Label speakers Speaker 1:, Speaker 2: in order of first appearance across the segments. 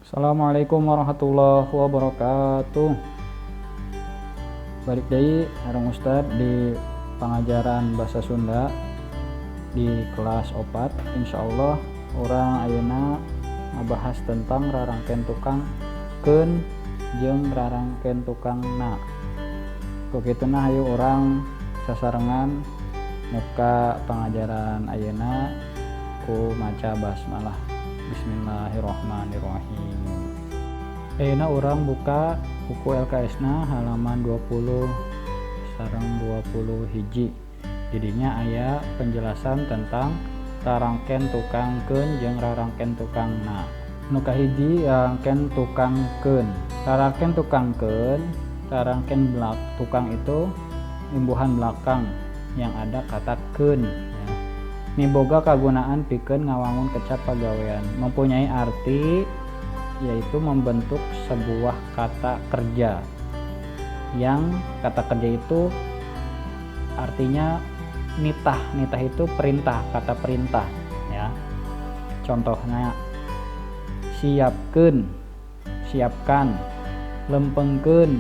Speaker 1: Assalamualaikum warahmatullahi wabarakatuh. Balik deui sareng Ustad di pengajaran bahasa Sunda di kelas 4. Insyaallah urang ayeuna ngabahas tentang rarangkeun tukang keun jeung rarangkeun tukang na. Kukituna hayu urang sasarengan muka pengajaran ayeuna ku maca basmalah. Bismillahirrahmanirrahim. Ayeuna urang buka buku LKS-na halaman 20 sareng 20 hiji. Didinya aya penjelasan tentang rarangkeun tukang keun jeung rarangkeun tukang na. Nu kahiji rarangkeun tukang keun. Rarangkeun tukang keun, rarangkeun tukang itu imbuhan belakang yang ada kata keun. Miboga kagunaan pikeun ngawangun kecap pagawean, mempunyai arti yaitu membentuk sebuah kata kerja. Yang kata kerja itu artinya nitah itu perintah, kata perintah ya. Contohnya siapkeun, siapkan, lempengkeun,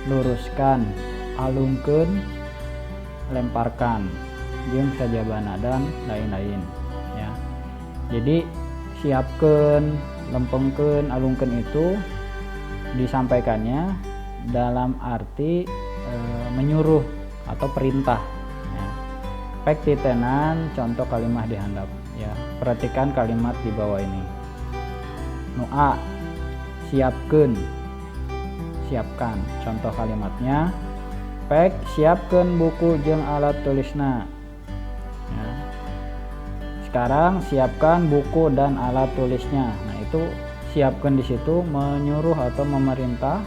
Speaker 1: luruskan, alungkeun, lemparkan, jeung sajabana dan lain-lain ya. Jadi siapkeun, lempengkeun, alungkeun itu disampaikannya dalam arti menyuruh atau perintah ya. Pek titenan contoh kalimat di handap ya. Perhatikan kalimat di bawah ini. Nu A, siapkeun, siapkan. Contoh kalimatnya, pek siapkeun buku jeung alat tulisna. Sekarang siapkan buku dan alat tulisnya. Nah, itu siapkan di situ menyuruh atau memerintah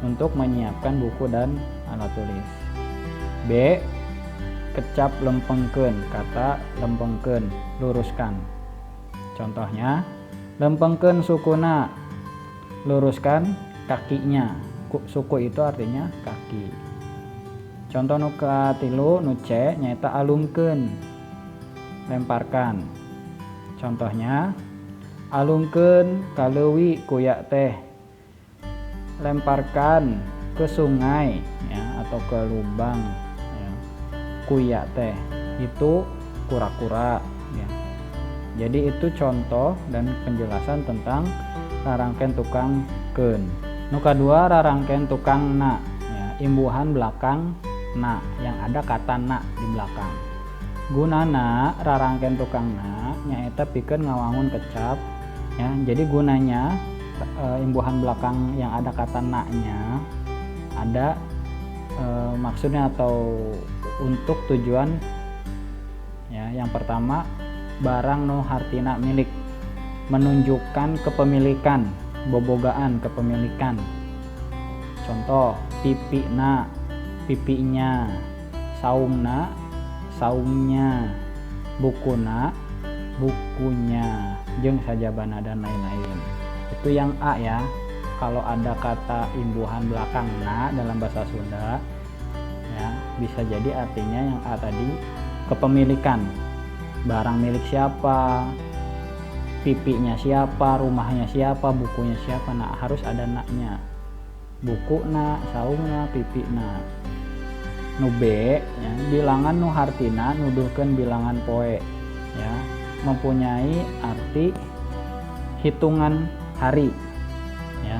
Speaker 1: untuk menyiapkan buku dan alat tulis. B, kecap lempengkeun, kata lempengkeun, luruskan. Contohnya, lempengkeun sukuna, luruskan kakinya. Suku itu artinya kaki. Contoh nu katilu, nu C nyaeta alungkeun, lemparkan. Contohnya alungkeun ka leuwi kuya teh, lemparkan ke sungai ya, atau ke lubang ya. Kuya teh itu kura-kura ya. Jadi itu contoh dan penjelasan tentang rarangkeun tukang keun. Nu kadua rarangkeun tukang na ya, imbuhan belakang na yang ada kata na di belakang. Gunana rarangkeun tukang na nyaeta pikeun ngawangun kecap ya. Jadi gunanya imbuhan belakang yang ada kata na-nya ada maksudnya atau untuk tujuan ya. Yang pertama, barang nu hartina milik, menunjukkan kepemilikan, bobogaan, kepemilikan. Contoh pipina, pipinya, saungna, saungnya, bukuna, bukunya, jeung sajabana dan lain-lain. Itu yang A ya. Kalau ada kata imbuhan belakang na dalam bahasa Sunda ya, bisa jadi artinya yang A tadi kepemilikan. Barang milik siapa, pipinya siapa, rumahnya siapa, bukunya siapa. Nah, harus ada na-nya. Bukuna, saungna, pipina. Nu B ya, bilangan nu hartina nuduhkeun bilangan poe ya, mempunyai arti hitungan hari ya.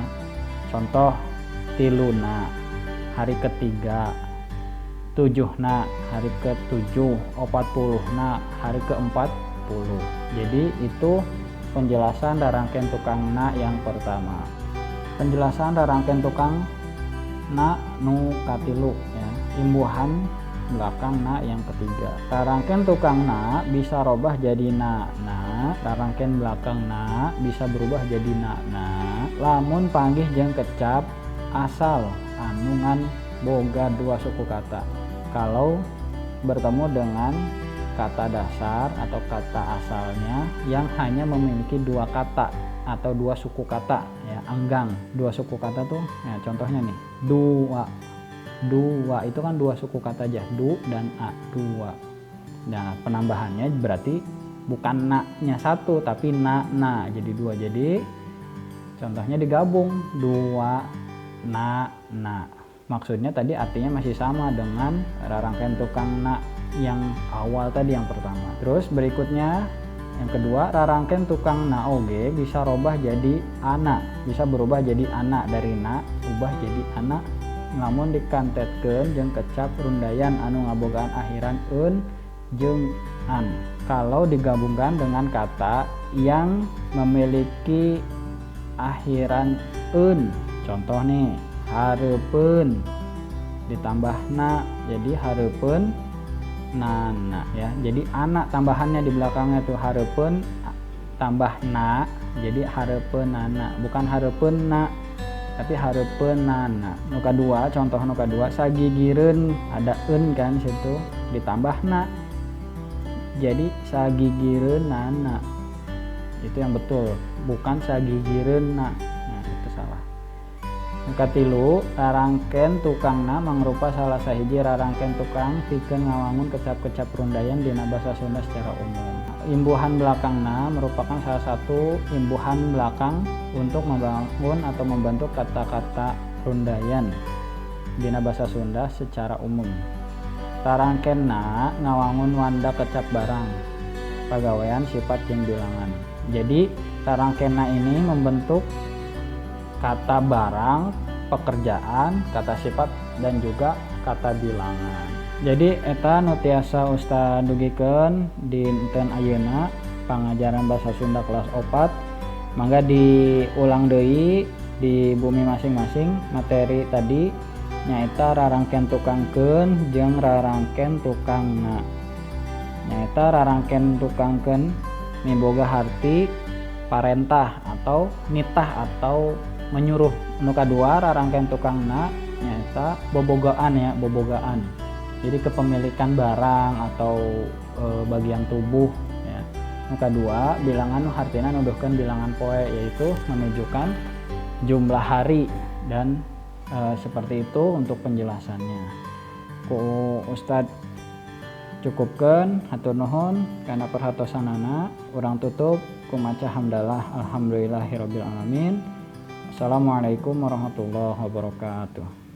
Speaker 1: Contoh tiluna hari ketiga, tujuhna hari ke-7, 40na hari ke-40. Jadi itu penjelasan rarangkeun tukang na yang pertama. Penjelasan rarangkeun tukang na nu katilu ya, imbuhan belakang na yang ketiga. Rarangkeun tukang na bisa robah jadi na, rarangkeun belakang na bisa berubah jadi na, lamun panggih jeung kecap asal anu ngan boga dua suku kata. Kalau bertemu dengan kata dasar atau kata asalnya yang hanya memiliki dua kata atau dua suku kata ya, anggang. Dua suku kata tuh ya, contohnya nih, dua itu kan dua suku kata aja, du dan a, dua. Nah, penambahannya berarti bukan na-nya satu tapi na, jadi dua. Jadi Contohnya digabung dua na. Maksudnya tadi artinya masih sama dengan rarangkeun tukang na yang awal tadi yang pertama. Terus berikutnya yang kedua, rarangkeun tukang na oge bisa robah jadi ana, bisa berubah jadi ana, dari na ubah jadi ana namun dikantetkeun jeung kecap rundayan anu ngabogaan akhiran eun jeung an. Kalau digabungkan dengan kata yang memiliki akhiran eun, contoh nih, hareupeun ditambah na jadi hareupeun nana ya. Jadi anak tambahannya di belakangnya tuh hareupeun tambah na jadi hareupeun nana, bukan hareupeun na tapi hareupeun nana. Nu kadua, contoh nu kadua, sagigireun ada eun kan situ ditambah na jadi sagigireun nana. Itu yang betul, bukan sagigireun na. Nah, itu salah. Nu katilu, rarangkeun tukangna mangrupa salah sahiji rarangkeun tukang pikeun ngawangun kecap-kecap rundayan dina basa Sunda secara umum. Imbuhan belakangna merupakan salah satu imbuhan belakang untuk membangun atau membentuk kata-kata rundayan dina basa Sunda secara umum. Rarangkeunna ngawangun wanda kecap barang, pagawean, sifat, jeung bilangan. Jadi rarangkeunna ini membentuk kata barang, pekerjaan, kata sifat, dan juga kata bilangan. Jadi eta nu tiasa Ustad dugikeun dinten ayeuna pangajaran basa Sunda kelas 4. Mangga diulang deui di bumi masing-masing materi tadi nyaeta rarangkeun tukangkeun jeung rarangkeun tukangna. Nyaeta rarangkeun tukangkeun miboga harti parentah atau nitah atau menyuruh. Nu kadua rarangkeun tukangna nyaeta bobogaan ya, bobogaan. Jadi kepemilikan barang atau bagian tubuh ya. Nu kadua bilangan nu hartina nuduhkeun bilangan poe, yaitu menunjukkan jumlah hari dan seperti itu untuk penjelasannya. Ku Ustad cukupkeun, hatur nuhun kana perhatosanana. Urang tutup ku maca hamdalah alhamdulillahirabbil alamin. Assalamualaikum warahmatullahi wabarakatuh.